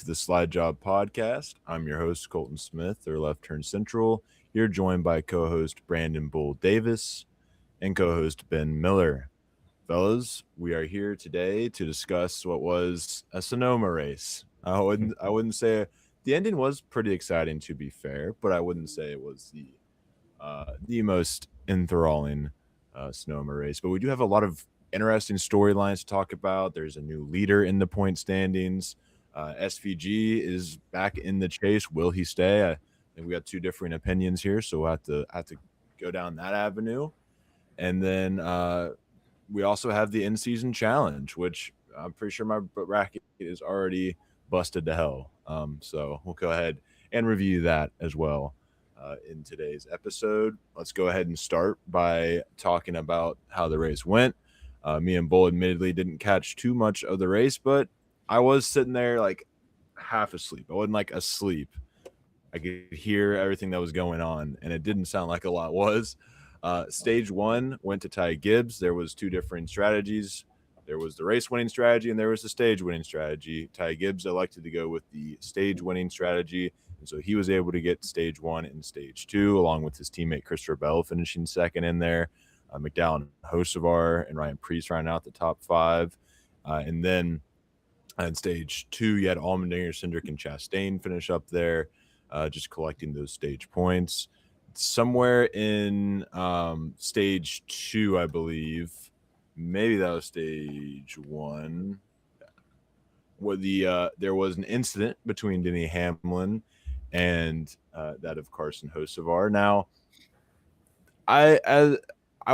to the Slide Job Podcast. I'm your host, Colton Smith, or Left Turn Central. You're joined by co host Brandon Bull Davis and co host Ben Miller. Fellas, we are here today to discuss what was a Sonoma race. I wouldn't say the ending was pretty exciting, to be fair, but I wouldn't say it was the most enthralling Sonoma race. But we do have a lot of interesting storylines to talk about. There's a new leader in the point standings. SVG is back in the chase. Will he stay? I think we got two different opinions here, so we'll have to go down that avenue. And then we also have the in-season challenge, which I'm pretty sure my bracket is already busted to hell. So we'll go ahead and review that as well in today's episode. Let's go ahead and start by talking about how the race went. Me and Bull admittedly didn't catch too much of the race, but I was sitting there like half asleep. I wasn't like asleep. I could hear everything that was going on, and it didn't sound like a lot was. Stage one went to Ty Gibbs. There was two different strategies. There was the race winning strategy and there was the stage winning strategy. Ty Gibbs elected to go with the stage winning strategy, and so he was able to get stage one and stage two, along with his teammate Christopher Bell finishing second in there. McDowell and Hocevar and Ryan Priest rounding out the top five. And then in stage two, you had Allmendinger, Cindric, and Chastain finish up there, just collecting those stage points. Somewhere in stage two, I believe, maybe that was stage one, where there was an incident between Denny Hamlin and that of Carson Hocevar. Now, I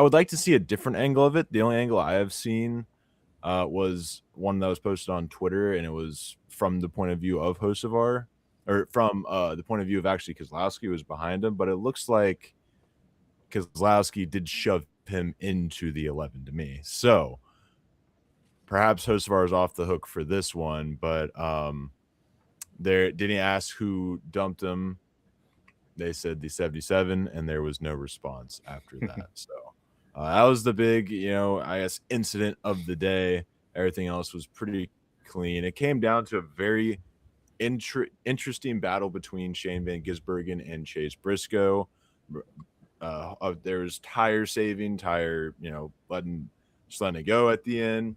would like to see a different angle of it. The only angle I have seen was one that was posted on Twitter, and it was from the point of view of Hocevar, or from the point of view of actually Keselowski was behind him. But it looks like Keselowski did shove him into the 11 to me. So perhaps Hocevar is off the hook for this one, but didn't he ask who dumped him? They said the 77, and there was no response after that. So that was the big, I guess, incident of the day. Everything else was pretty clean. It came down to a very interesting battle between Shane Van Gisbergen and Chase Briscoe. There was tire saving, letting it go at the end.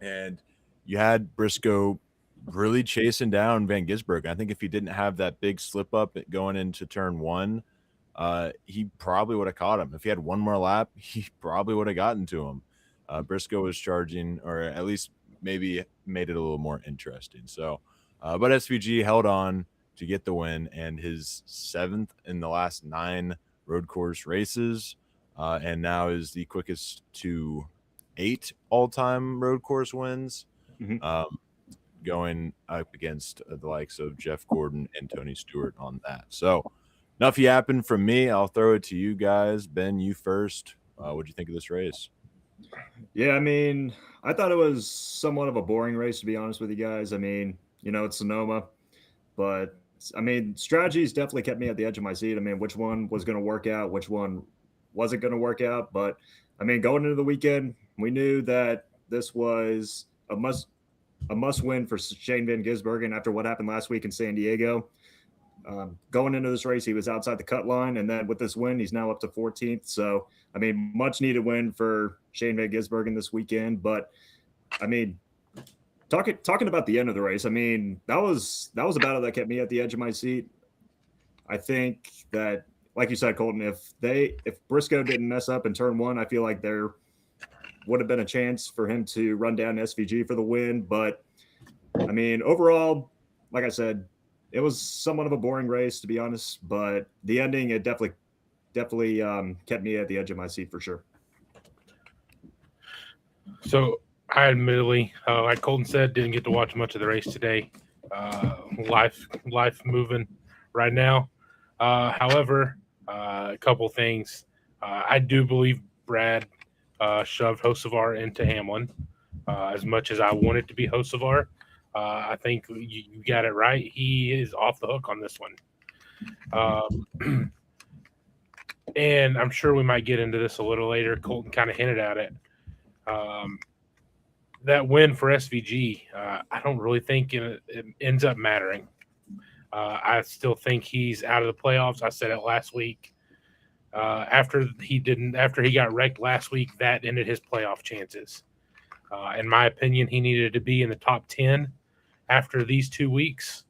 And you had Briscoe really chasing down Van Gisbergen. I think if he didn't have that big slip up going into turn one, he probably would have caught him. If he had one more lap, he probably would have gotten to him. Briscoe was charging, or at least maybe made it a little more interesting. So, but SVG held on to get the win, and his seventh in the last 9 road course races, and now is the quickest to 8 all-time road course wins. Mm-hmm. Going up against the likes of Jeff Gordon and Tony Stewart on that. So enough yapping from me. I'll throw it to you guys. Ben, you first. What do you think of this race? Yeah, I mean, I thought it was somewhat of a boring race, to be honest with you guys. I mean, it's Sonoma, but I mean, strategies definitely kept me at the edge of my seat. I mean, which one was going to work out, which one wasn't going to work out. But I mean, going into the weekend, we knew that this was a must win for Shane Van Gisbergen after what happened last week in San Diego. Going into this race, he was outside the cut line, and then with this win, he's now up to 14th. So, I mean, much needed win for Shane Van Gisbergen this weekend. But I mean, talking about the end of the race, I mean, that was a battle that kept me at the edge of my seat. I think that, like you said, Colton, if Briscoe didn't mess up in turn one, I feel like there would have been a chance for him to run down SVG for the win. But I mean, overall, like I said, it was somewhat of a boring race, to be honest. But the ending, it definitely kept me at the edge of my seat for sure. So I admittedly, like Colton said, didn't get to watch much of the race today. Life moving right now. However, a couple things. I do believe Brad shoved Hocevar into Hamlin as much as I want it to be Hocevar. I think you got it right. He is off the hook on this one. And I'm sure we might get into this a little later. Colton kind of hinted at it. that win for SVG, I don't really think it ends up mattering. I still think he's out of the playoffs. I said it last week. After he got wrecked last week, that ended his playoff chances. In my opinion, he needed to be in the top 10 after these 2 weeks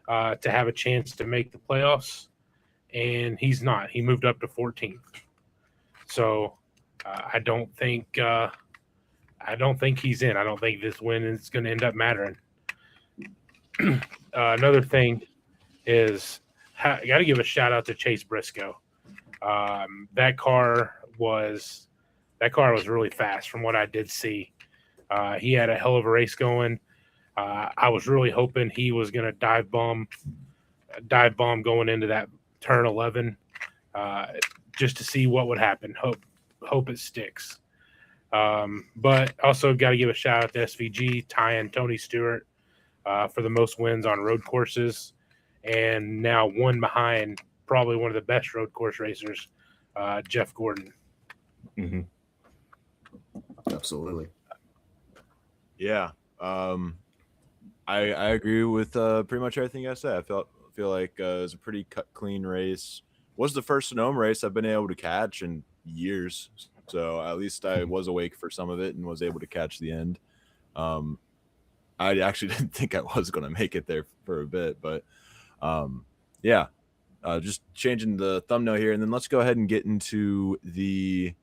to have a chance to make the playoffs, and he's not. He moved up to 14th. So I don't think he's in. I don't think this win is going to end up mattering. Another thing is I got to give a shout out to Chase Briscoe. That car was really fast from what I did see. He had a hell of a race going. I was really hoping he was going to dive bomb going into that turn 11, just to see what would happen. Hope it sticks. But also got to give a shout out to SVG, Ty and Tony Stewart for the most wins on road courses, and now one behind probably one of the best road course racers, Jeff Gordon. Mm-hmm. Absolutely. Yeah. I agree with pretty much everything I said. I feel like it was a pretty clean race. Was the first Sonoma race I've been able to catch in years, so at least I was awake for some of it and was able to catch the end. I actually didn't think I was going to make it there for a bit, but yeah. Just changing the thumbnail here, and then let's go ahead and get into the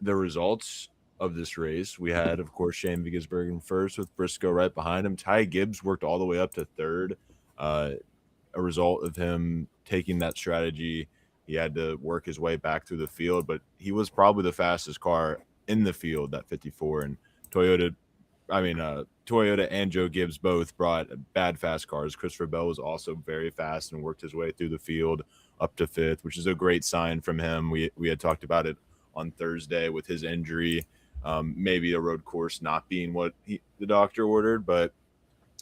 results of this race. We had, of course, Shane Vigasbergen first with Briscoe right behind him. Ty Gibbs worked all the way up to third. A result of him taking that strategy. He had to work his way back through the field, but he was probably the fastest car in the field, that 54. And Toyota and Joe Gibbs both brought bad fast cars. Christopher Bell was also very fast and worked his way through the field up to fifth, which is a great sign from him. We had talked about it on Thursday with his injury, maybe a road course not being what the doctor ordered, but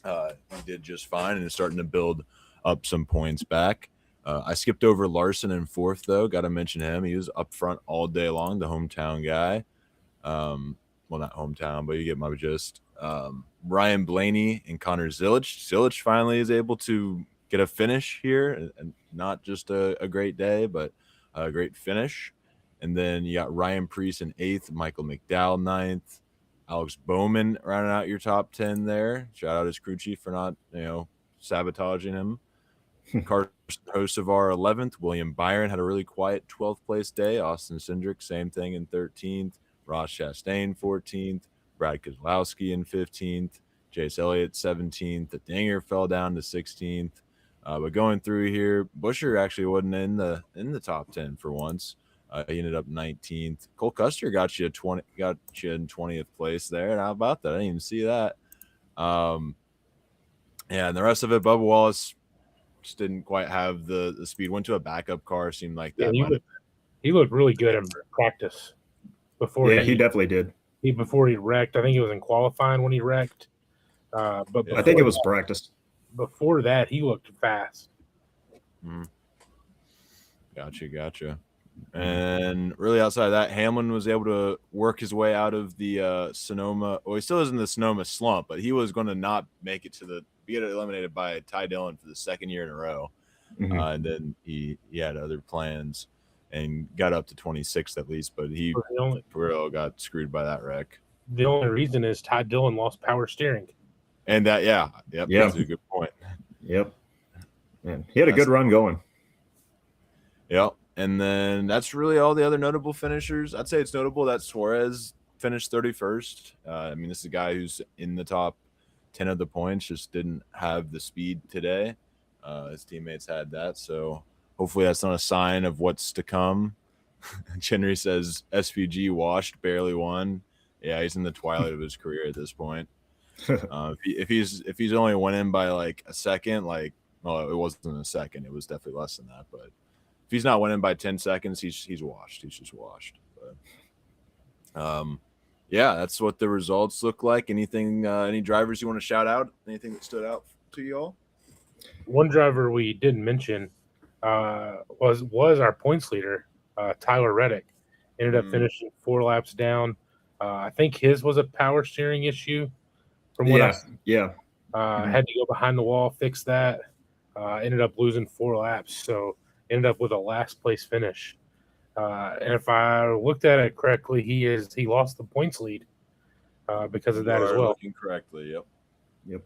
he did just fine and is starting to build up some points back. I skipped over Larson in fourth, though. Got to mention him. He was up front all day long, the hometown guy. Well, not hometown, but you get my gist. Ryan Blaney and Connor Zilich. Zilich finally is able to get a finish here, and not just a great day, but a great finish. And then you got Ryan Preece in eighth, Michael McDowell ninth, Alex Bowman rounding out your top 10 there. Shout out his crew chief for not, sabotaging him. Carson Hocevar 11th. William Byron had a really quiet 12th place day. Austin Cindric, same thing in 13th. Ross Chastain 14th. Brad Kozlowski in 15th. Chase Elliott 17th. The Dinger fell down to 16th. But going through here, Buescher actually wasn't in the top 10 for once. He ended up 19th. Cole Custer got you in 20th place there. And how about that? I didn't even see that. And the rest of it, Bubba Wallace just didn't quite have the speed. Went to a backup car. Seemed like that. Yeah, he looked really good in practice before. Yeah, he definitely did. Before he wrecked. I think he was in qualifying when he wrecked. But I think it was practice. Before that, he looked fast. Mm-hmm. Gotcha. And really outside of that, Hamlin was able to work his way out of the Sonoma. Well, he still is in the Sonoma slump, but he was going to not make it to get eliminated by Ty Dillon for the second year in a row. Mm-hmm. And then he had other plans and got up to 26th at least, but he for real got screwed by that wreck. The only reason is Ty Dillon lost power steering. And that, that's a good point. Yep. Man, he had a good run going. Yep. And then that's really all the other notable finishers. I'd say it's notable that Suarez finished 31st. This is a guy who's in the top 10 of the points, just didn't have the speed today. His teammates had that. So hopefully that's not a sign of what's to come. Chenry says SVG washed, barely won. Yeah, he's in the twilight of his career at this point. If he's only winning by like a second, it wasn't a second. It was definitely less than that. But if he's not winning by 10 seconds, he's washed. He's just washed. But that's what the results look like. Anything? Any drivers you want to shout out? Anything that stood out to you all? One driver we didn't mention was our points leader, Tyler Reddick. Ended up finishing 4 laps down. I think his was a power steering issue from what I Yeah. had to go behind the wall, fix that. Ended up losing 4 laps, so ended up with a last place finish. And if I looked at it correctly, he lost the points lead because of You that as are well. looking correctly. Yep.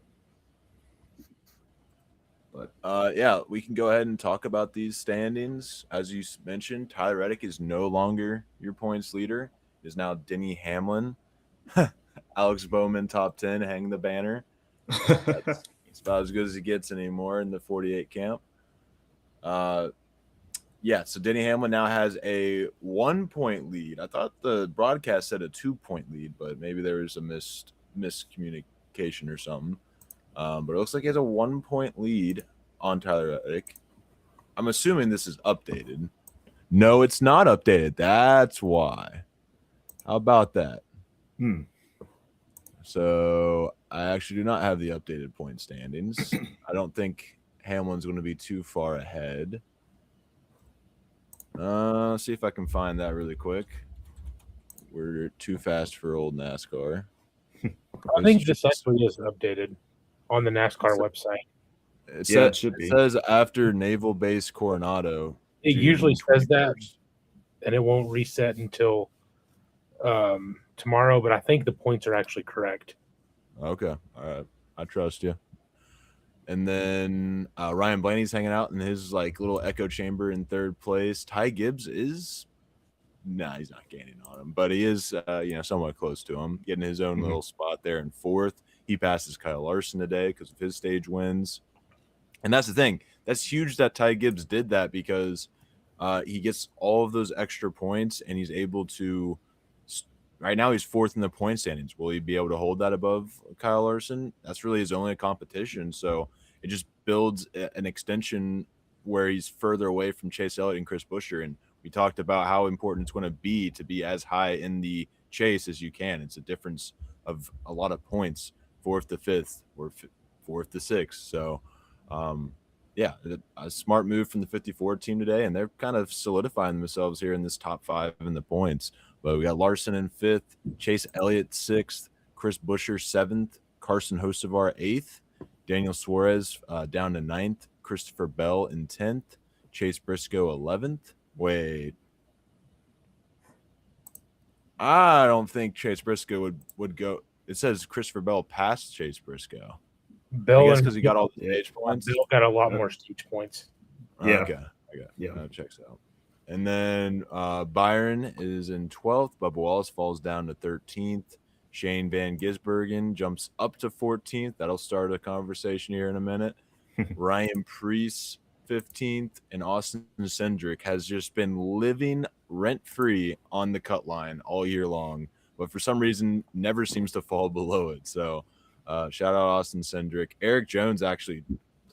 But Yeah, we can go ahead and talk about these standings. As you mentioned, Tyler Reddick is no longer your points leader. It is now Denny Hamlin. Alex Bowman, top 10, hang the banner. That's it's about as good as it gets anymore in the 48 camp. Yeah, so Denny Hamlin now has a 1-point lead. I thought the broadcast said a 2-point lead, but maybe there was a miscommunication or something. But it looks like he has a 1-point lead on Tyler Reddick. I'm assuming this is updated. No, it's not updated. That's why. How about that? So I actually do not have the updated point standings. I don't think Hamlin's going to be too far ahead. See if I can find that really quick. We're too fast for old NASCAR. I think this actually is updated on the NASCAR website. It should be. It says after Naval Base Coronado. It June usually says 21st. that, and it won't reset until tomorrow. But I think the points are actually correct. Okay, all right, I trust you. And then Ryan Blaney's hanging out in his like little echo chamber in third place. Ty Gibbs is, he's not gaining on him, but he is, somewhat close to him, getting his own little spot there in fourth. He passes Kyle Larson today because of his stage wins. And that's the thing. That's huge that Ty Gibbs did that because he gets all of those extra points and he's able to. Right now, he's fourth in the point standings. Will he be able to hold that above Kyle Larson? That's really his only competition. So it just builds an extension where he's further away from Chase Elliott and Chris Buescher. And we talked about how important it's going to be as high in the chase as you can. It's a difference of a lot of points, fourth to fifth or fourth to sixth. So, yeah, a smart move from the 54 team today, and they're kind of solidifying themselves here in this top 5 in the points. But we got Larson in 5th, Chase Elliott 6th, Chris Buescher 7th, Carson Hocevar 8th, Daniel Suarez down to 9th, Christopher Bell in 10th, Chase Briscoe 11th. Wait. I don't think Chase Briscoe would go. It says Christopher Bell passed Chase Briscoe. Bell, I guess because he got all the stage points. Bill got a lot more stage points. Yeah. Okay. That checks out. And then Byron is in 12th. Bubba Wallace falls down to 13th. Shane Van Gisbergen jumps up to 14th. That'll start a conversation here in a minute. Ryan Preece, 15th. And Austin Cindric has just been living rent-free on the cut line all year long, but for some reason never seems to fall below it. So shout out Austin Cindric. Eric Jones actually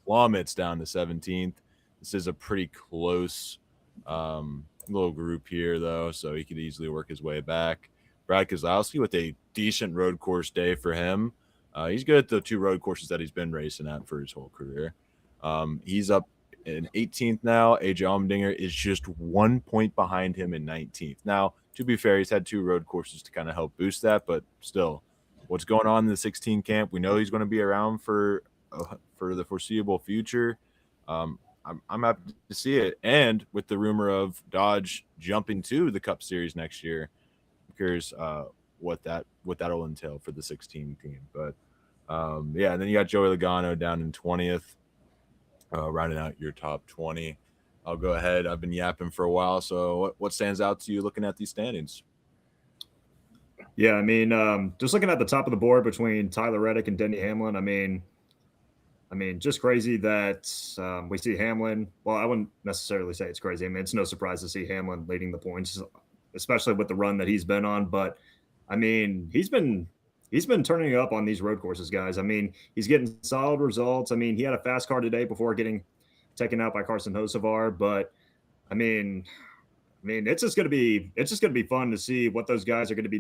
plummets down to 17th. This is a pretty close little group here, though, so he could easily work his way back. Brad Keselowski with a decent road course day for him. He's good at the 2 road courses that he's been racing at for his whole career. He's up in 18th now. AJ Allmendinger is just 1 point behind him in 19th. Now, to be fair, he's had 2 road courses to kind of help boost that, but still, what's going on in the 16 camp? We know he's going to be around for the foreseeable future. I'm happy to see it. And with the rumor of Dodge jumping to the Cup Series next year, I'm curious what that'll entail for the 16 team. But yeah, and then you got Joey Logano down in 20th, rounding out your top 20. I'll go ahead. I've been yapping for a while. So what stands out to you looking at these standings? Yeah, I mean, just looking at the top of the board between Tyler Reddick and Denny Hamlin, I mean, just crazy that we see Hamlin. Well, I wouldn't necessarily say it's crazy. I mean, it's no surprise to see Hamlin leading the points, especially with the run that he's been on. But I mean, he's been turning up on these road courses, guys. I mean, he's getting solid results. I mean, he had a fast car today before getting taken out by Carson Hocevar. But I mean, it's just gonna be fun to see what those guys are going to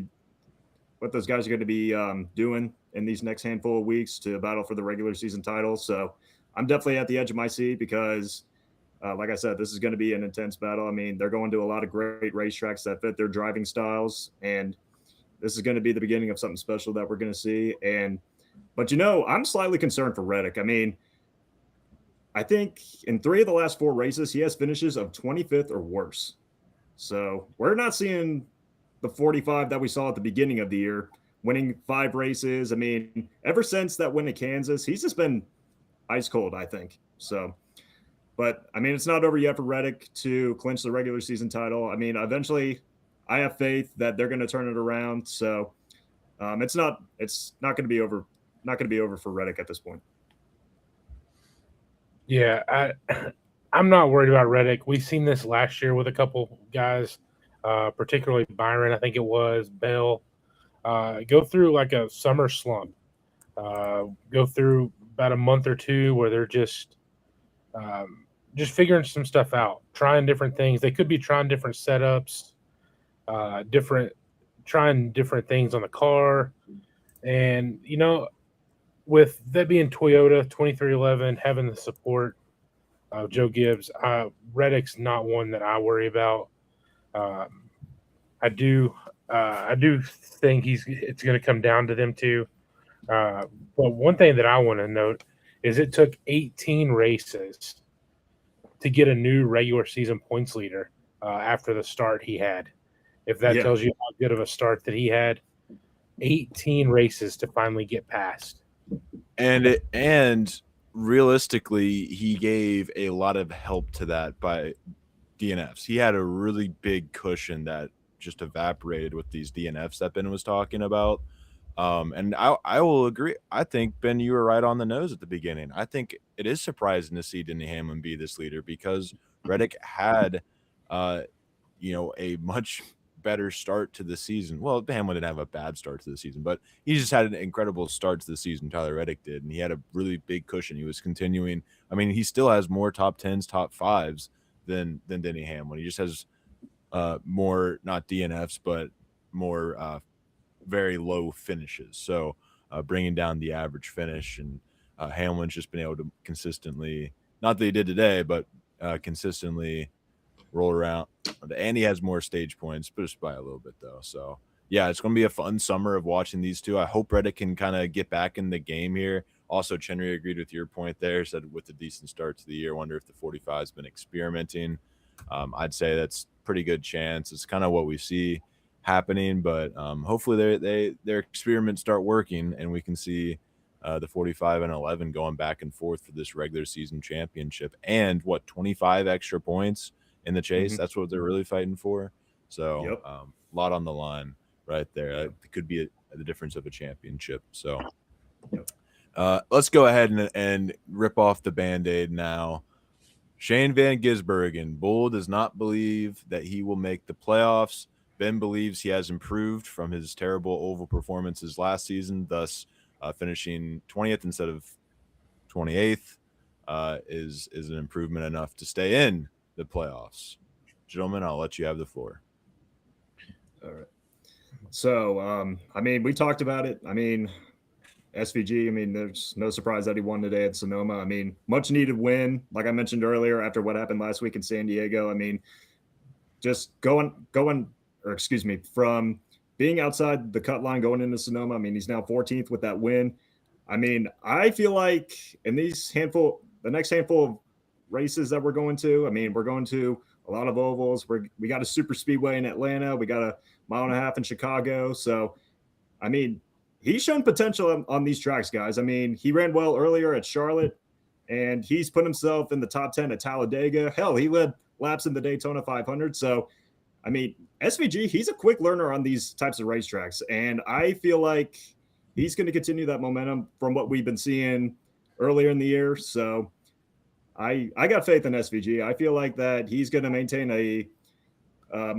be doing in these next handful of weeks to battle for the regular season title. So I'm definitely at the edge of my seat because, like I said, this is going to be an intense battle. I mean, they're going to a lot of great racetracks that fit their driving styles. And this is going to be the beginning of something special that we're going to see. But I'm slightly concerned for Reddick. I mean, I think in 3 of the last 4 races, he has finishes of 25th or worse. So we're not seeing the 45 that we saw at the beginning of the year, winning 5 races. I mean, ever since that win at Kansas, he's just been ice cold, I think. So, but I mean, it's not over yet for Reddick to clinch the regular season title. I mean, eventually, I have faith that they're going to turn it around. So, it's not going to be over. Not going to be over for Reddick at this point. Yeah, I'm not worried about Reddick. We've seen this last year with a couple guys, particularly Byron, I think it was, Bell, go through like a summer slump, go through about a month or two where they're just figuring some stuff out, trying different things. They could be trying different setups, trying different things on the car. And, with that being Toyota 2311, having the support of Joe Gibbs, Reddick's not one that I worry about. I do think it's going to come down to them too. But one thing that I want to note is it took 18 races to get a new regular season points leader after the start he had. If that tells you how good of a start that he had, 18 races to finally get past. And realistically, he gave a lot of help to that by DNFs. He had a really big cushion that just evaporated with these DNFs that Ben was talking about. And I will agree. I think, Ben, you were right on the nose at the beginning. I think it is surprising to see Denny Hamlin be this leader because Reddick had, a much better start to the season. Well, Hamlin didn't have a bad start to the season, but he just had an incredible start to the season, Tyler Reddick did, and he had a really big cushion. He was continuing. I mean, he still has more top 10s, top 5s than Denny Hamlin. He just has more, not DNFs, but more very low finishes. So bringing down the average finish, and Hamlin's just been able to consistently, not that he did today, but consistently roll around. And he has more stage points, but just by a little bit though. So yeah, it's going to be a fun summer of watching these two. I hope Reddick can kind of get back in the game here. Also, Chenry agreed with your point there, said with a decent start to the year, wonder if the 45 has been experimenting. I'd say that's pretty good chance. It's kind of what we see happening, but hopefully their experiments start working and we can see the 45 and 11 going back and forth for this regular season championship and 25 extra points in the chase. That's what they're really fighting for. So a lot on the line right there. It could be the difference of a championship. So let's go ahead and rip off the Band-Aid now. Shane Van Gisbergen. Bull does not believe that he will make the playoffs. Ben believes he has improved from his terrible oval performances last season, thus finishing 20th instead of 28th is an improvement enough to stay in the playoffs. Gentlemen, I'll let you have the floor. All right. So, I mean, we talked about it. I mean, SVG, I mean, there's no surprise that he won today at Sonoma. I mean, much needed win, like I mentioned earlier, after what happened last week in San Diego. I mean, just from being outside the cut line going into Sonoma. I mean, he's now 14th with that win. I mean, I feel like in the next handful of races that we're going to, I mean, we're going to a lot of ovals. We got a super speedway in Atlanta. We got a 1.5 miles in Chicago. So, I mean, he's shown potential on these tracks, guys. I mean, he ran well earlier at Charlotte, and he's put himself in the top 10 at Talladega. Hell, he led laps in the Daytona 500. So, I mean, SVG, he's a quick learner on these types of racetracks, and I feel like he's going to continue that momentum from what we've been seeing earlier in the year. So I got faith in SVG. I feel like that he's going to maintain a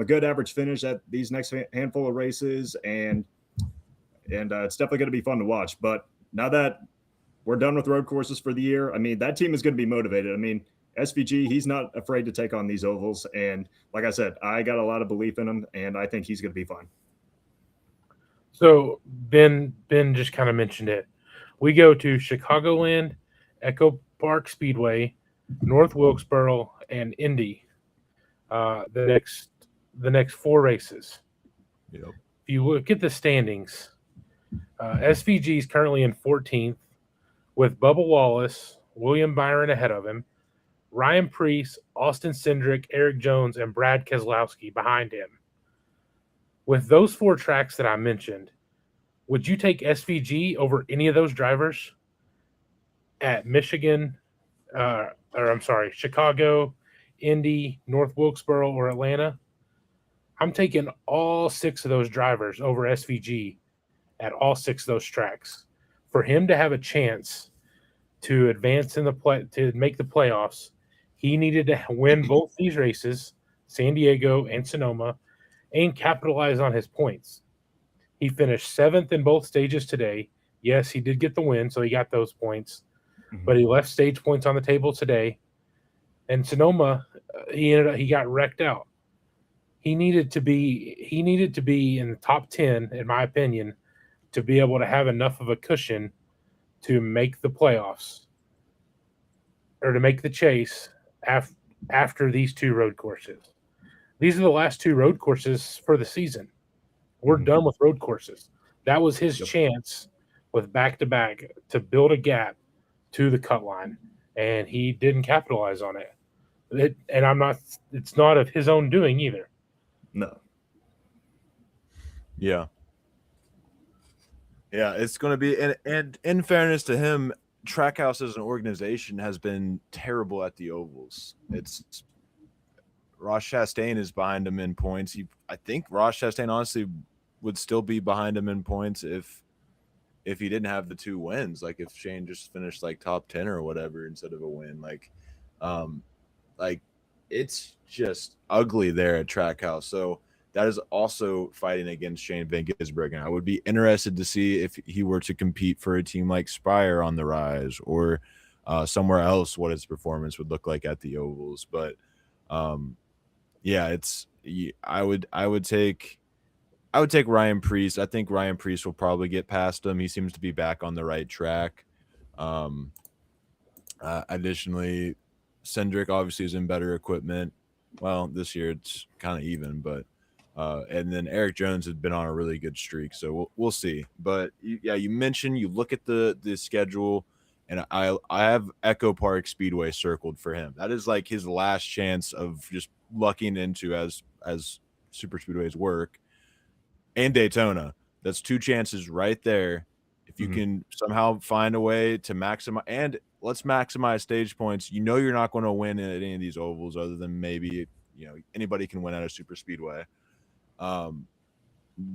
good average finish at these next handful of races, and it's definitely going to be fun to watch. But now that we're done with road courses for the year, I mean, that team is going to be motivated. I mean, SVG, he's not afraid to take on these ovals. And like I said, I got a lot of belief in him, and I think he's going to be fine. So Ben just kind of mentioned it. We go to Chicagoland, Echo Park Speedway, North Wilkesboro, and Indy. The next 4 races. Yep. If you look at the standings, SVG is currently in 14th with Bubba Wallace, William Byron ahead of him, Ryan Preece, Austin Cindric, Eric Jones, and Brad Keselowski behind him. With those 4 tracks that I mentioned, would you take SVG over any of those drivers at Michigan, Chicago, Indy, North Wilkesboro, or Atlanta? I'm taking all 6 of those drivers over SVG at all 6 of those tracks. For him to have a chance to advance in to make the playoffs, he needed to win both these races, San Diego and Sonoma, and capitalize on his points. He finished 7th in both stages today. Yes, he did get the win, so he got those points, but he left stage points on the table today. And Sonoma, he got wrecked out. He needed to be in the top 10, in my opinion, to be able to have enough of a cushion to make the playoffs or to make the chase after these 2 road courses. These are the last 2 road courses for the season. We're done with road courses. That was his chance with back-to-back to build a gap to the cut line, and he didn't capitalize on it. It's not of his own doing either. No. Yeah. Yeah, it's going to be, and in fairness to him, Trackhouse as an organization has been terrible at the ovals. It's Ross Chastain is behind him in points. I think Ross Chastain honestly would still be behind him in points if he didn't have the 2 wins. Like if Shane just finished like top 10 or whatever instead of a win. Like it's just ugly there at Trackhouse. So that is also fighting against Shane Van Gisbergen. I would be interested to see if he were to compete for a team like Spire on the Rise or somewhere else, what his performance would look like at the ovals. But yeah, I would take Ryan Preece. I think Ryan Preece will probably get past him. He seems to be back on the right track. Additionally, Cindric obviously is in better equipment. Well, this year it's kind of even, but and then Eric Jones has been on a really good streak, so we'll see. But you mentioned you look at the schedule, and I have Echo Park Speedway circled for him. That is like his last chance of just lucking into as super speedways work, and Daytona. That's 2 chances right there. If you can somehow find a way to maximize, and let's maximize stage points. You know you're not going to win at any of these ovals, other than maybe anybody can win at a super speedway.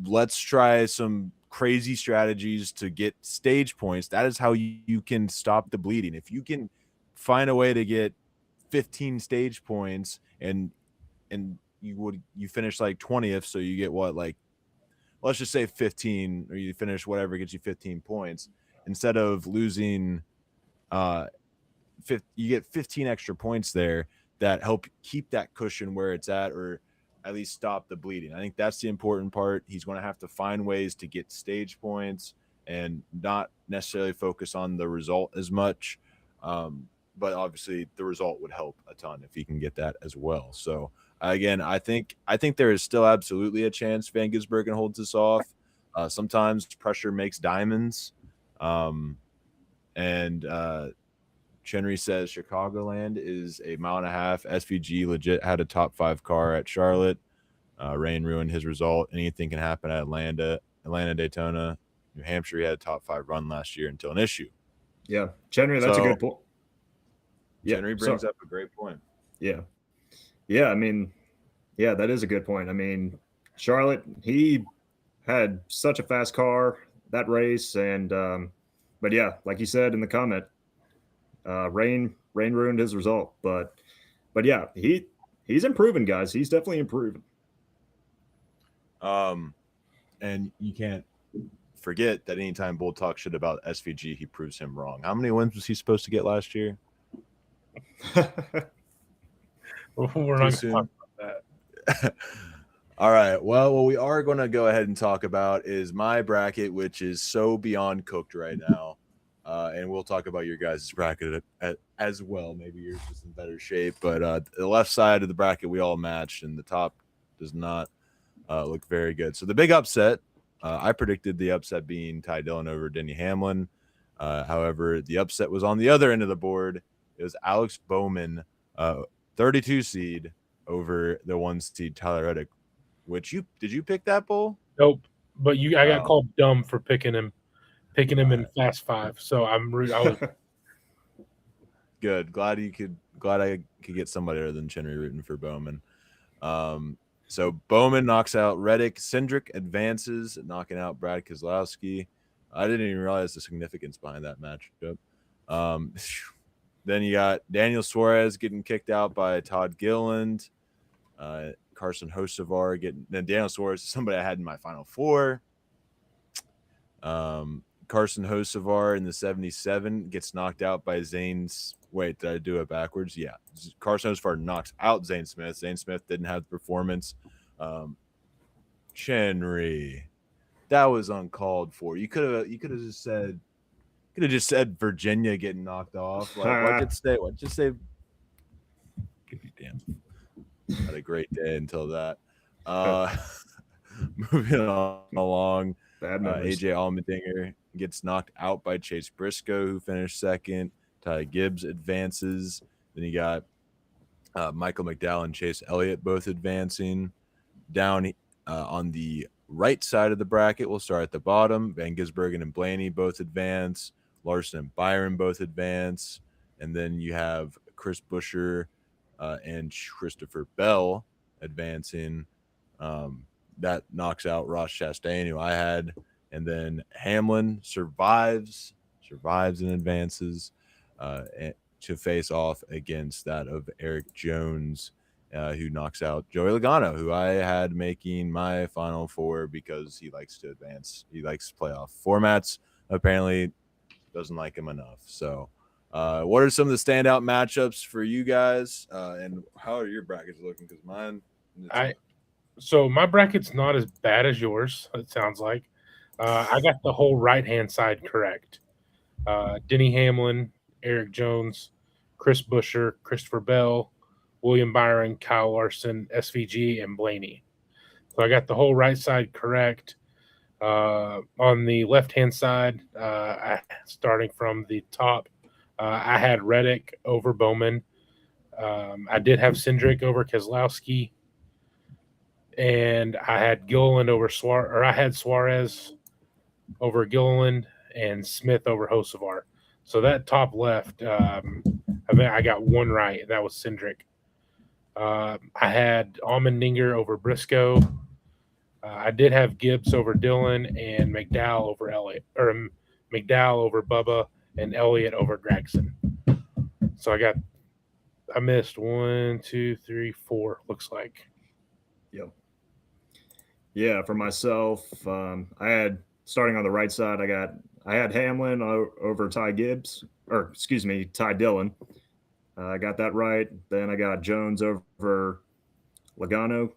Let's try some crazy strategies to get stage points. That is how you can stop the bleeding. If you can find a way to get 15 stage points and you finish like 20th, so you get what, like, let's just say 15, or you finish whatever gets you 15 points instead of losing you get 15 extra points there that help keep that cushion where it's at, or at least stop the bleeding. I think that's the important part. He's going to have to find ways to get stage points and not necessarily focus on the result as much. But obviously the result would help a ton if he can get that as well. So again, I think there is still absolutely a chance Van Gisbergen holds this off. Sometimes pressure makes diamonds. Chenry says Chicagoland is a mile and a half. SVG legit had a top 5 car at Charlotte. Rain ruined his result. Anything can happen at Atlanta, Daytona, New Hampshire. He had a top 5 run last year until an issue. Yeah, Chenry, that's a good point. Yeah, Chenry brings up a great point. Yeah. I mean, yeah, that is a good point. I mean, Charlotte, he had such a fast car that race, and but yeah, like you said in the comment, rain ruined his result. But yeah, he's improving, guys. He's definitely improving. And you can't forget that anytime Bull talks shit about SVG, he proves him wrong. How many wins was he supposed to get last year? We're not going to talk about that. All right. Well, what we are going to go ahead and talk about is my bracket, which is so beyond cooked right now. And we'll talk about your guys' bracket as well. Maybe yours is in better shape. But the left side of the bracket, we all matched, and the top does not. look very good. So the big upset, I predicted the upset being Ty Dillon over Denny Hamlin. However, the upset was on the other end of the board. It was Alex Bowman, 32 seed over the 1 seed Tyler Reddick. Which did you pick that bull? Nope. But I got Oh. called dumb for picking him in Right. Fast 5. So I was Good. Glad I could get somebody other than Chenry rooting for Bowman. So Bowman knocks out Reddick. Cindric advances, knocking out Brad Keselowski. I didn't even realize the significance behind that matchup. Then you got Daniel Suarez getting kicked out by Todd Gilliland. Carson Hocevar then Daniel Suarez is somebody I had in my final 4. Carson Hocevar in the 77 gets knocked out by Zane's. Wait, did I do it backwards? Yeah. Carson Hocevar knocks out Zane Smith. Zane Smith didn't have the performance. Chenry, that was uncalled for. You could have just said Virginia getting knocked off. Like what just say give you damn. Had a great day until that. Moving along. AJ Allmendinger gets knocked out by Chase Briscoe, who finished second. Ty Gibbs advances. Then you got Michael McDowell and Chase Elliott both advancing. Down on the right side of the bracket, we'll start at the bottom. Van Gisbergen and Blaney both advance. Larson and Byron both advance. And then you have Chris Buescher and Christopher Bell advancing. That knocks out Ross Chastain, who I had. And then Hamlin survives and advances to face off against that of Eric Jones, who knocks out Joey Logano, who I had making my final 4 because he likes to advance. He likes playoff formats. Apparently doesn't like him enough. So what are some of the standout matchups for you guys? And how are your brackets looking? Because mine... So my bracket's not as bad as yours, it sounds like. I got the whole right-hand side correct. Denny Hamlin, Eric Jones, Chris Buescher, Christopher Bell, William Byron, Kyle Larson, SVG, and Blaney. So I got the whole right side correct. On the left-hand side, starting from the top, I had Reddick over Bowman. I did have Cindric over Keselowski. And I had Gilliland over I had Suarez over Gilliland and Smith over Hocevar. So that top left, I got one right, and that was Cindric. I had Allmendinger over Briscoe. I did have Gibbs over Dillon and McDowell over Elliott, or McDowell over Bubba and Elliott over Gregson. So I missed 1, 2, 3, 4. Looks like. Yep. Yeah, for myself, I had starting on the right side. I had Hamlin over Ty Dillon. I got that right. Then I got Jones over Logano.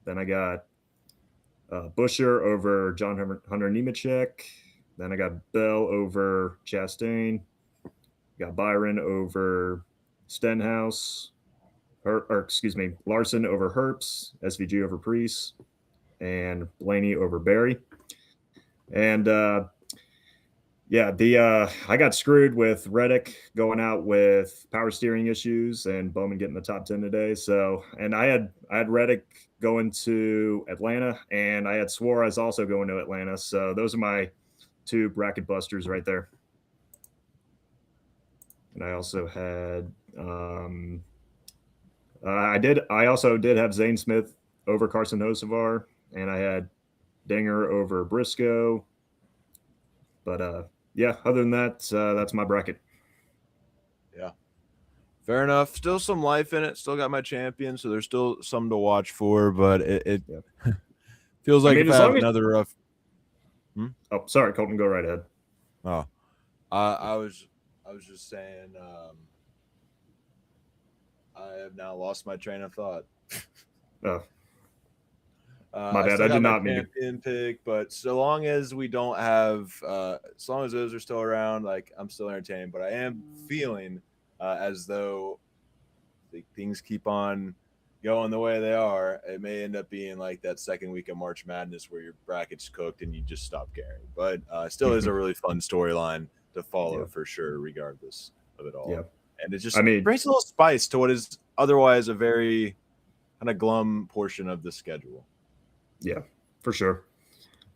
Then I got Buescher over John Hunter Nemechek. Then I got Bell over Chastain. Got Byron over Stenhouse. Larson over Herps. SVG over Priest. And Blaney over Barry. And I got screwed with Reddick going out with power steering issues and Bowman getting the top 10 today. So, and I had Reddick going to Atlanta, and I had Suarez also going to Atlanta. So those are my 2 bracket busters right there. And I also had I also did have Zane Smith over Carson Hocevar, and I had Dinger over Briscoe. But other than that, that's my bracket. Yeah. Fair enough. Still some life in it. Still got my champion, so there's still some to watch for, but it feels like if I have another rough... Oh, sorry, Colton, go right ahead. Oh. I was just saying I have now lost my train of thought. Oh. My bad. I did not mean champion pick, but so long as we don't have, as long as those are still around, like I'm still entertained. But I am feeling as though things keep on going the way they are, it may end up being like that second week of March Madness where your bracket's cooked and you just stop caring. But still is a really fun storyline to follow Yeah. for sure, regardless of it all. Yeah. And it just I mean, brings a little spice to what is otherwise a very kind of glum portion of the schedule. yeah, for sure.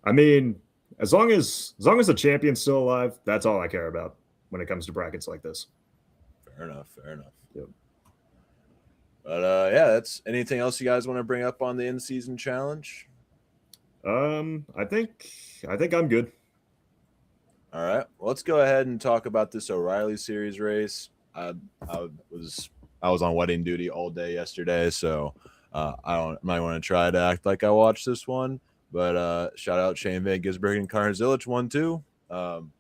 I mean, as long as the champion's still alive, that's all I care about when it comes to brackets like this. Fair enough. Fair enough. Yep. But yeah, that's anything else you guys want to bring up on the in-season challenge? I think I'm good. All right, well, let's go ahead and talk about this O'Reilly Series race. I was on wedding duty all day yesterday, so I might want to try to act like I watched this one. But shout out Shane Van Gisbergen and Connor Zilic won too,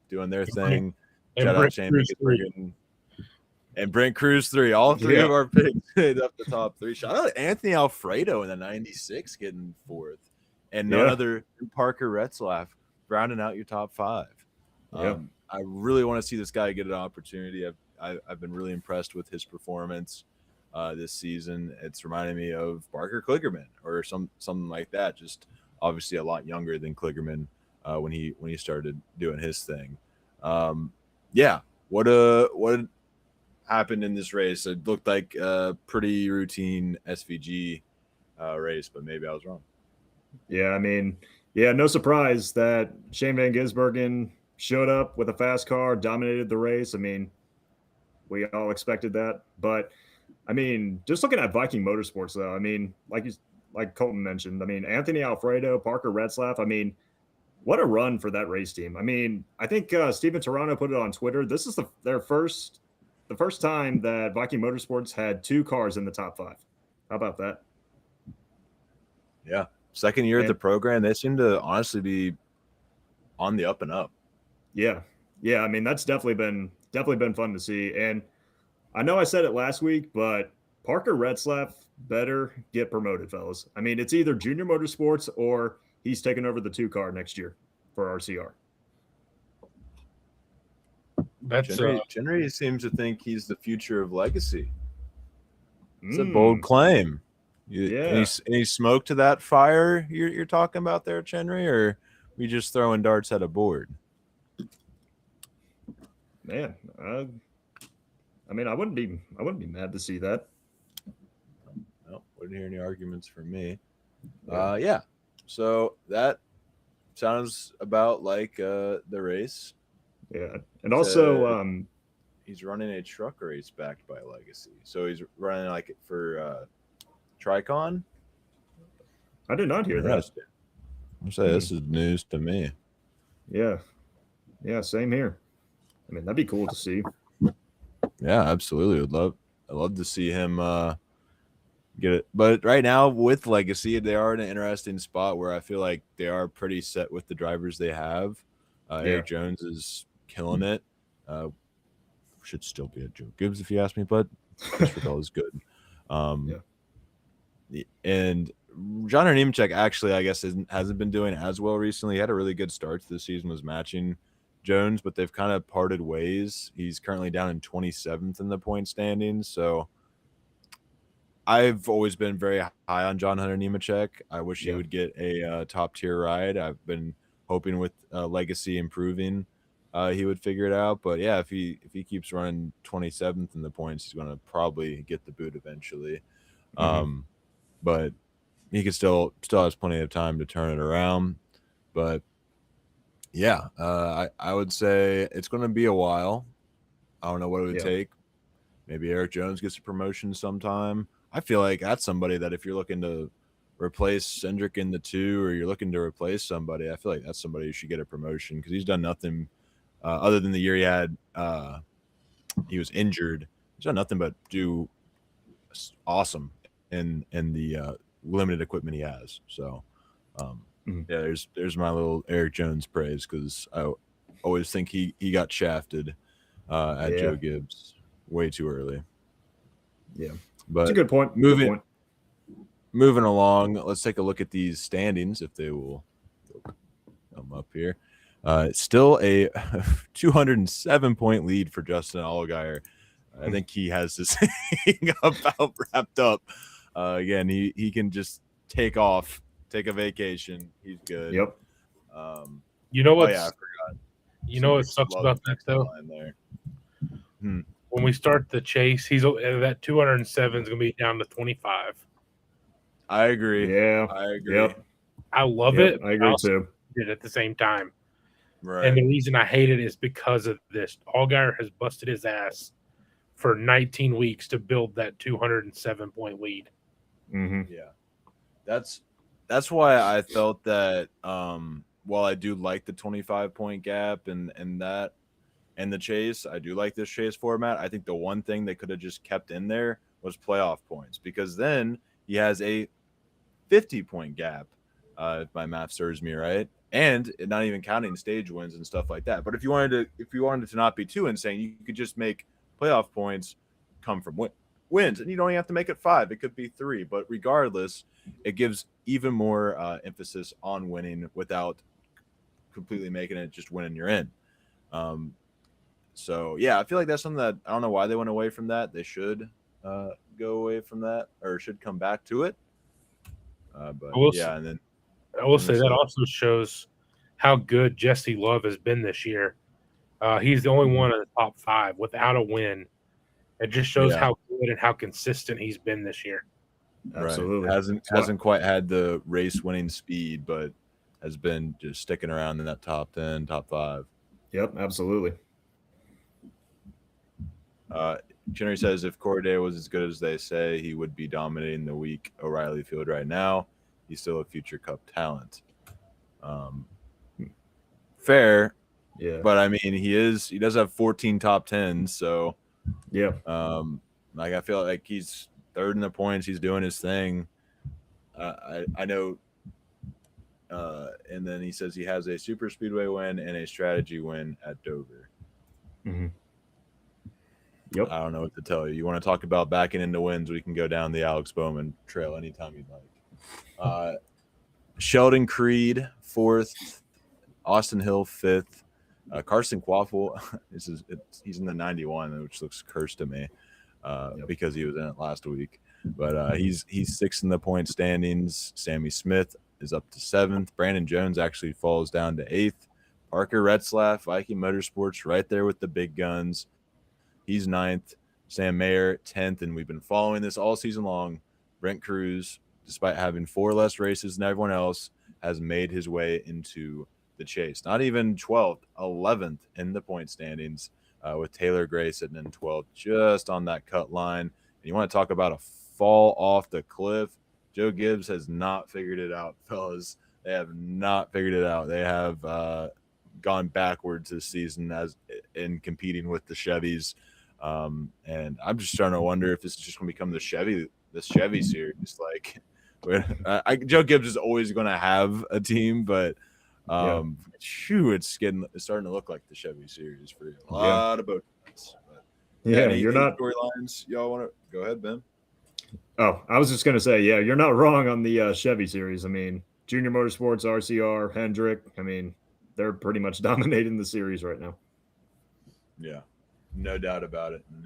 doing their thing. Shout out Shane Van Gisbergen and Brent Cruz 3. All three of our picks made up the top 3. Shout out Anthony Alfredo in the 96 getting 4th, and none other than Parker Retzlaff rounding out your top 5. I really want to see this guy get an opportunity. I've been really impressed with his performance this season. It's reminding me of Parker Kligerman or something like that. Just obviously a lot younger than Kligerman when he started doing his thing. What happened in this race? It looked like a pretty routine SVG race, but maybe I was wrong. Yeah, I mean, no surprise that Shane Van Gisbergen showed up with a fast car, dominated the race. I mean, we all expected that. But, I mean, just looking at Viking Motorsports, though, I mean, like Colton mentioned, I mean, Anthony Alfredo, Parker Retzlaff, I mean, what a run for that race team. I mean, I think Steven Toronto put it on Twitter. This is the first time that Viking Motorsports had 2 cars in the top 5. How about that? Yeah. Second year of the program, they seem to honestly be on the up and up. Yeah. I mean, that's definitely been fun to see. And I know I said it last week, but Parker Retzlaff better get promoted, fellas. I mean, it's either Junior Motorsports or he's taking over the 2 car next year for RCR. Chenry seems to think he's the future of Legacy. It's a bold claim. Any smoke to that fire you're talking about there, Chenry, or we just throwing darts at a board? Man, I mean, I wouldn't be mad to see that. No, wouldn't hear any arguments from me. Yeah. So that sounds about like the race. Yeah, and also he's running a truck race backed by Legacy. So he's running like for Tricon. I did not hear that. I'm saying this is news to me. Yeah, same here. I mean, that'd be cool to see. Yeah, absolutely. I'd love to see him get it. But right now with Legacy, they are in an interesting spot where I feel like they are pretty set with the drivers they have. Eric Jones is killing it. Should still be at Joe Gibbs if you ask me, but Christopher is good. And John Nemechek actually, I guess, hasn't been doing as well recently. He had a really good start to the season, was matching Jones, but they've kind of parted ways. He's currently down in 27th in the point standings. So I've always been very high on John Hunter Nemechek. I wish he would get a top tier ride. I've been hoping with Legacy improving, he would figure it out. But yeah, if he keeps running 27th in the points, he's going to probably get the boot eventually. But he could still has plenty of time to turn it around. But yeah, I would say it's going to be a while. I don't know what it would take. Maybe Eric Jones gets a promotion sometime. I feel like that's somebody that if you're looking to replace Cindric in the 2 or you're looking to replace somebody, I feel like that's somebody who should get a promotion because he's done nothing other than the year he had he was injured. He's done nothing but do awesome in the limited equipment he has. So yeah, there's my little Eric Jones praise because I always think he got shafted at Joe Gibbs way too early. Yeah, but that's a good point. Moving along, let's take a look at these standings if they will come up here. Still a 207-point lead for Justin Allgaier. I think he has this thing about wrapped up. Again, he can just take off, take a vacation. He's good. Yep. You know Oh yeah, I what's forgot. you know what sucks Love about the that next though? line there. When we start the chase, that 207 is gonna be down to 25. I agree. Yeah. I agree. Yep. I love Yep. it. I agree also too. hate it at the same time. Right. And the reason I hate it is because of this. Allgaier has busted his ass for 19 weeks to build that 207-point lead. Mm-hmm. Yeah. That's why I felt that while I do like the 25-point gap and that and the chase, I do like this chase format. I think the one thing they could have just kept in there was playoff points, because then he has a 50-point gap, if my math serves me right, and not even counting stage wins and stuff like that. But if you wanted to not be too insane, you could just make playoff points come from wins, and you don't even have to make it 5. It could be 3. But regardless, it gives even more emphasis on winning without completely making it just winning you're in. So yeah, I feel like that's something that I don't know why they went away from that. They should go away from that, or should come back to it. But yeah, and then I will say Henry that said- also shows how good Jesse Love has been this year. He's the only one in the top 5 without a win. It just shows Yeah. how good and how consistent he's been this year. Absolutely. Right. Hasn't quite had the race winning speed, but has been just sticking around in that top 10, top 5. Yep. Absolutely. Chinnery says if Corday was as good as they say, he would be dominating the weak O'Reilly field right now. He's still a future Cup talent. Fair. Yeah. But I mean, he does have 14 top 10s, so Yeah. like I feel like he's third in the points. He's doing his thing. I know. And then he says he has a super speedway win and a strategy win at Dover. Mm-hmm. Yep. I don't know what to tell you. You want to talk about backing into wins? We can go down the Alex Bowman trail anytime you'd like. Sheldon Creed 4th, Austin Hill 5th, Carson Quaffle. He's in the 91, which looks cursed to me because he was in it last week. But he's 6th in the point standings. Sammy Smith is up to 7th. Brandon Jones actually falls down to 8th. Parker Retzlaff, Viking Motorsports, right there with the big guns. He's 9th. Sam Mayer 10th, and we've been following this all season long. Brent Cruz, despite having 4 less races than everyone else, has made his way into the chase. Not even 12th, 11th in the point standings, with Taylor Gray sitting in 12th, just on that cut line. And you want to talk about a fall off the cliff? Joe Gibbs has not figured it out, fellas. They have not figured it out. They have gone backwards this season as in competing with the Chevys. And I'm just trying to wonder if this is just going to become the Chevy series. Like, Joe Gibbs is always going to have a team, but it's starting to look like the Chevy series for a lot of boat. Any storylines y'all want to go ahead, Ben? Oh, I was just going to say, yeah, you're not wrong on the Chevy series. I mean, Junior Motorsports, RCR, Hendrick. I mean, they're pretty much dominating the series right now. Yeah, no doubt about it. And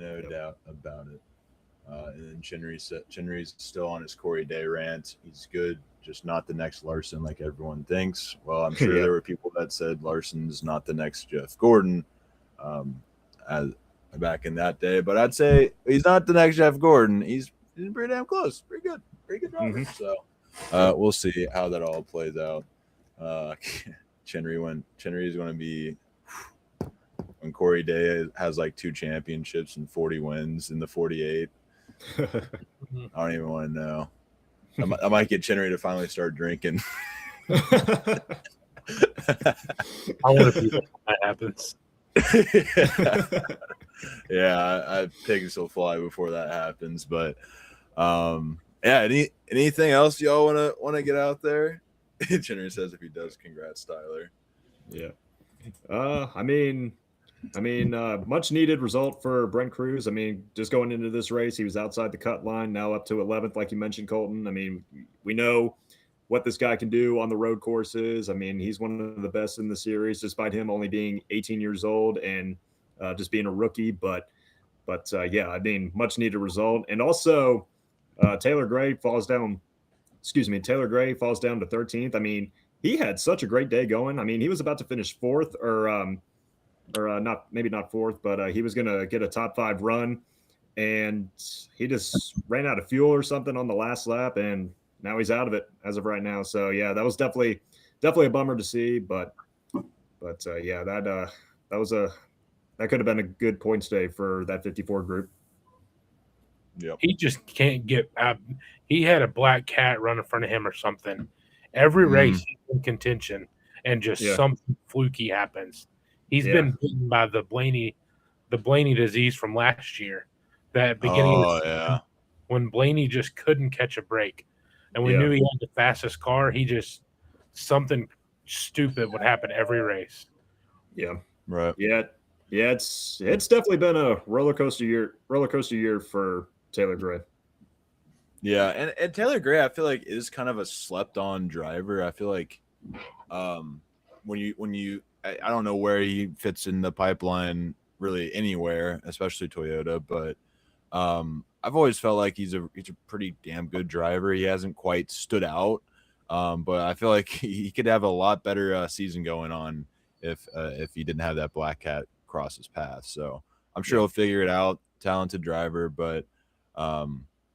then Chinnery's still on his Corey Day rant. He's good, just not the next Larson like everyone thinks. Well, I'm sure there were people that said Larson's not the next Jeff Gordon as back in that day. But I'd say he's not the next Jeff Gordon. He's pretty damn close. Pretty good driver. Mm-hmm. So we'll see how that all plays out. Chinnery is going to be when Corey Day has like 2 championships and 40 wins in the 48. I don't even want to know. I might get Chinnery to finally start drinking. I want to be there when that happens. Yeah, pigs will fly before that happens. But anything else y'all want to get out there? Chinnery says if he does, congrats, Tyler. Yeah. I mean, much needed result for Brent Cruz. I mean, just going into this race, he was outside the cut line, now up to 11th, like you mentioned, Colton. I mean, we know what this guy can do on the road courses. I mean, he's one of the best in the series, despite him only being 18 years old and just being a rookie. But yeah, I mean, much needed result. And also, Taylor Gray falls down. Excuse me, Taylor Gray falls down to 13th. I mean, he had such a great day going. I mean, he was about to finish fourth, or not, maybe not fourth, but he was going to get a top 5 run, and he just ran out of fuel or something on the last lap, and now he's out of it as of right now. So yeah, that was definitely a bummer to see, but yeah, that was a that could have been a good points day for that 54 group. Yep. He just can't get out. He had a black cat run in front of him or something. Every race he's in contention, and just something fluky happens. He's been bitten by the Blaney disease from last year. That beginning of the season, when Blaney just couldn't catch a break, and we knew he had the fastest car. He just something stupid would happen every race. Yeah. Right. Yeah. Yeah. It's definitely been a roller coaster year for Taylor Gray. Yeah, and Taylor Gray, I feel like is kind of a slept on driver. I feel like when you I don't know where he fits in the pipeline really anywhere, especially Toyota, but I've always felt like he's a pretty damn good driver. He hasn't quite stood out, but I feel like he could have a lot better season going on if he didn't have that black cat cross his path. So I'm sure he'll figure it out. Talented driver, but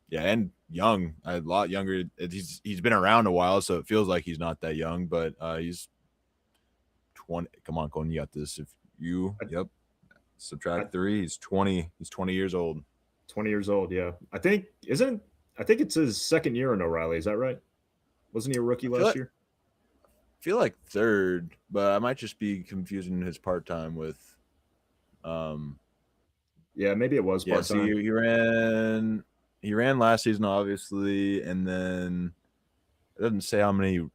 yeah, and young, a lot younger. He's been around a while, so it feels like he's not that young, but he's 20. Come on, Colton, you got this. If you subtract 3, he's 20. He's 20 years old. 20 years old, yeah. I think it's his second year in O'Reilly. Is that right? Wasn't he a rookie last year? I feel like third, but I might just be confusing his part time with. Yeah, maybe it was part time. So he ran last season, obviously, and then it doesn't say how many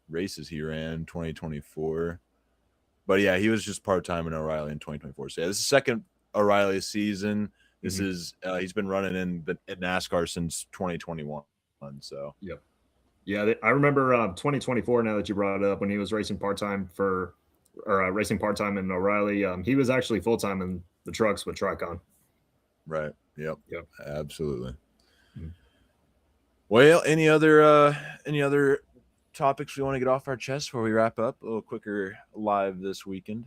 races he ran 2024. But yeah, he was just part time in O'Reilly in 2024. So yeah, this is second O'Reilly season. This is he's been running in NASCAR since 2021. So yeah, I remember 2024. Now that you brought it up, when he was racing part time racing part time in O'Reilly, he was actually full time in the trucks with Tricon. Right. Yep. Absolutely. Mm-hmm. Well, any other topics we want to get off our chest before we wrap up? A little quicker live this weekend.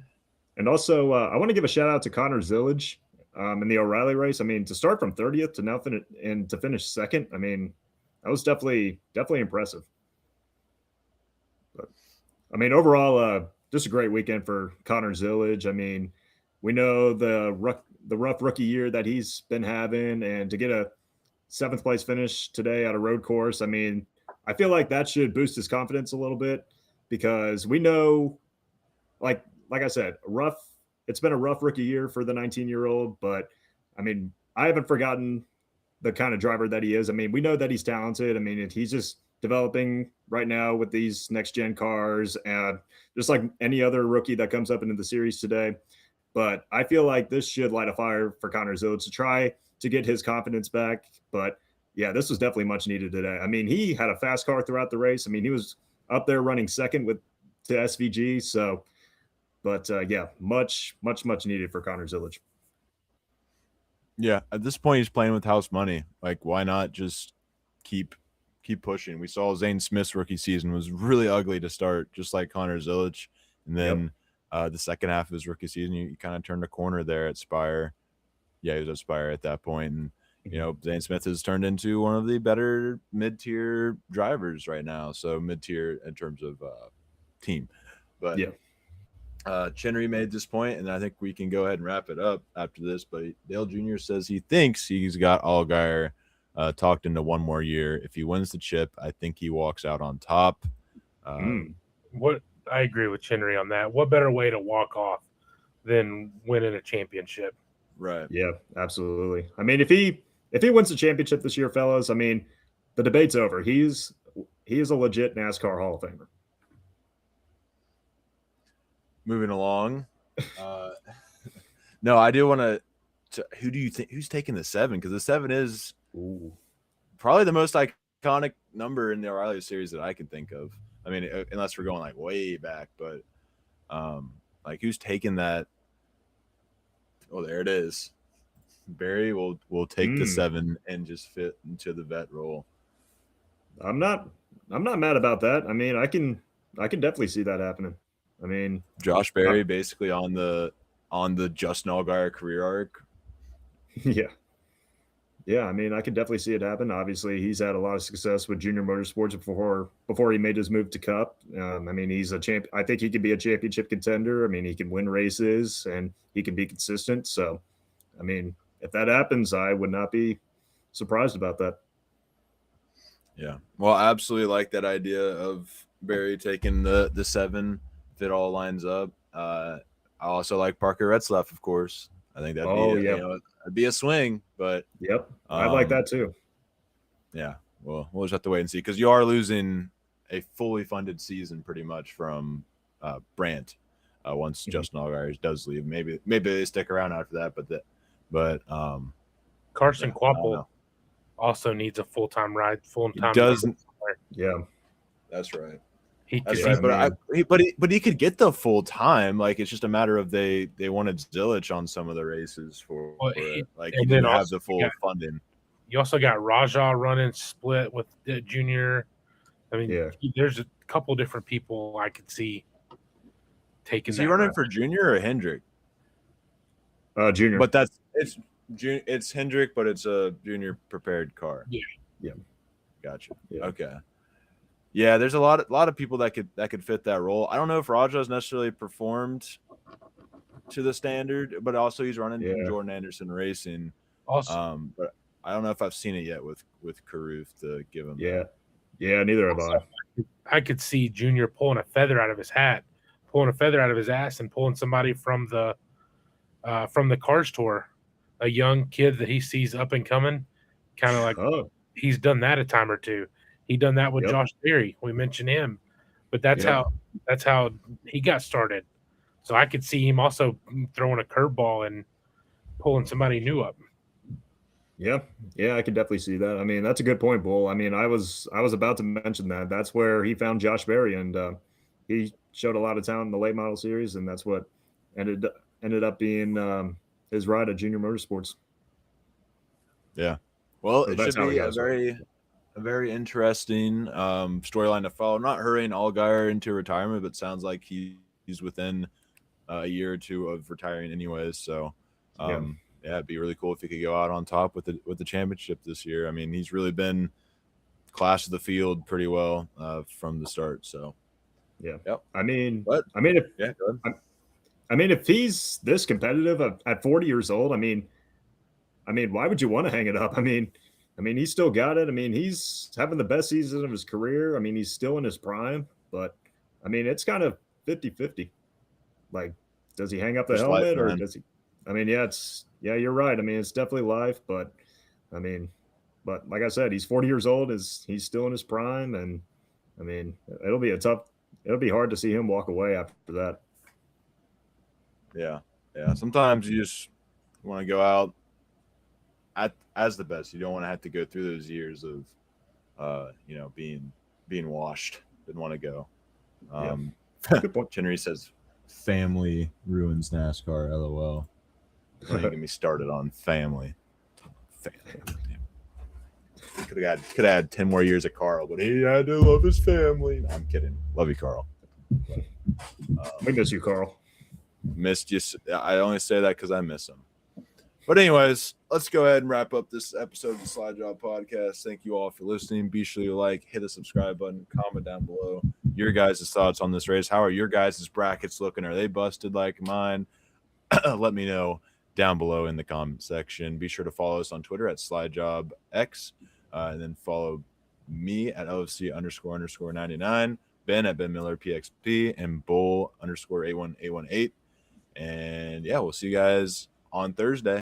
And also, I want to give a shout out to Connor Zillage in the O'Reilly race. I mean, to start from 30th to now to finish second. I mean, that was definitely impressive. But I mean, overall, just a great weekend for Connor Zillage. I mean, we know the rough rookie year that he's been having, and to get a 7th place finish today at a road course, I mean, I feel like that should boost his confidence a little bit, because we know, like I said, it's been a rough rookie year for the 19-year-old, but I mean, I haven't forgotten the kind of driver that he is. I mean, we know that he's talented. I mean, he's just developing right now with these next gen cars, and just like any other rookie that comes up into the series today. But I feel like this should light a fire for Connor Zillage to try to get his confidence back. But yeah, this was definitely much needed today. I mean, he had a fast car throughout the race. I mean, he was up there running second to SVG. So, but yeah, much needed for Connor Zillage. Yeah, at this point, he's playing with house money. Like, why not just keep pushing? We saw Zane Smith's rookie season was really ugly to start, just like Connor Zillage, and then the second half of his rookie season, you kind of turned a corner there at Spire. Yeah, he was at Spire at that point, and Zane Smith has turned into one of the better mid-tier drivers right now. So mid-tier in terms of team, but Chenry made this point, and I think we can go ahead and wrap it up after this. But Dale Jr. says he thinks he's got Allgaier talked into one more year. If he wins the chip, I think he walks out on top. What I agree with Chenry on that. What better way to walk off than winning a championship? Right. Yeah, absolutely. I mean, if he wins the championship this year, fellas, I mean, the debate's over. He is a legit NASCAR Hall of Famer. Moving along. No, I do want to. Who do you think who's taking the 7? Because the 7 is probably the most iconic number in the O'Reilly series that I can think of. I mean, unless we're going like way back, but like who's taking that? Oh, there it is. Barry will take the 7 and just fit into the vet role. I'm not mad about that. I mean, I can definitely see that happening. I mean, Josh Barry basically on the Justin Allgaier career arc. yeah. Yeah, I mean, I could definitely see it happen. Obviously, he's had a lot of success with junior motorsports before he made his move to Cup. I mean, he's a champ. I think he could be a championship contender. I mean, he can win races and he can be consistent. So, I mean, if that happens, I would not be surprised about that. Yeah, well, I absolutely like that idea of Barry taking the 7 if it all lines up. I also like Parker Retzlaff, of course. I think that'd be a swing, but yep, I like that too. Yeah, well, we'll just have to wait and see because you are losing a fully funded season pretty much from Brandt once Justin Allgaier does leave. Maybe they stick around after that, but Carson Kvapil also needs a full-time ride. Doesn't. Yeah, that's right. That's right, but he could get the full time. Like it's just a matter of they wanted Zilich on some of the races for it. Like he didn't have the full funding. You also got Raja running split with Junior. I mean, there's a couple different people I could see taking. Is he running for Junior or Hendrick? Junior. But it's Hendrick, but it's a Junior prepared car. Yeah. Gotcha. Yeah. Okay. Yeah, there's a lot of people that could fit that role. I don't know if Raja's necessarily performed to the standard, but also he's running Jordan Anderson Racing. Awesome. But I don't know if I've seen it yet with Carruth to give him. Yeah, neither have I. I could see Junior pulling a feather out of his hat, pulling a feather out of his ass, and pulling somebody from the Cars Tour, a young kid that he sees up and coming, kind of like he's done that a time or two. He done that with Josh Berry. We mentioned him, but that's how he got started. So I could see him also throwing a curveball and pulling somebody new up. Yeah, I could definitely see that. I mean, that's a good point, Bull. I mean, I was about to mention that. That's where he found Josh Berry, and he showed a lot of talent in the late model series, and that's what ended up being his ride at Junior Motorsports. Yeah, well, it should be a very interesting storyline to follow. Not hurrying Allgaier into retirement, but sounds like he's within a year or two of retiring anyways. So, yeah, it'd be really cool if he could go out on top with the championship this year. I mean, he's really been class of the field pretty well from the start. So, yeah. Yep. I mean, if he's this competitive at 40 years old, I mean, why would you want to hang it up? I mean, he's still got it. I mean, he's having the best season of his career. I mean, he's still in his prime, but I mean, it's kind of 50-50. Like, does he hang up the helmet or does he? I mean, you're right. I mean, it's definitely life, but I mean, like I said, he's 40 years old. He's still in his prime, and I mean, it'll be hard to see him walk away after that. Yeah. Sometimes you just want to go out as the best. You don't want to have to go through those years of, being washed. Didn't want to go. Good point. Chinnery says, "Family ruins NASCAR." LOL. Don't even get me started on family. Could have had 10 more years of Carl, but he had to love his family. No, I'm kidding. Love you, Carl. We miss you, Carl. Missed you. I only say that because I miss him. But anyways, let's go ahead and wrap up this episode of the Slide Job Podcast. Thank you all for listening. Be sure to hit the subscribe button, comment down below your guys' thoughts on this race. How are your guys' brackets looking? Are they busted like mine? Let me know down below in the comment section. Be sure to follow us on Twitter at SlideJobX, and then follow me at OFC__99, Ben at Ben Miller PXP, and Bull _A1818. And yeah, we'll see you guys on Thursday.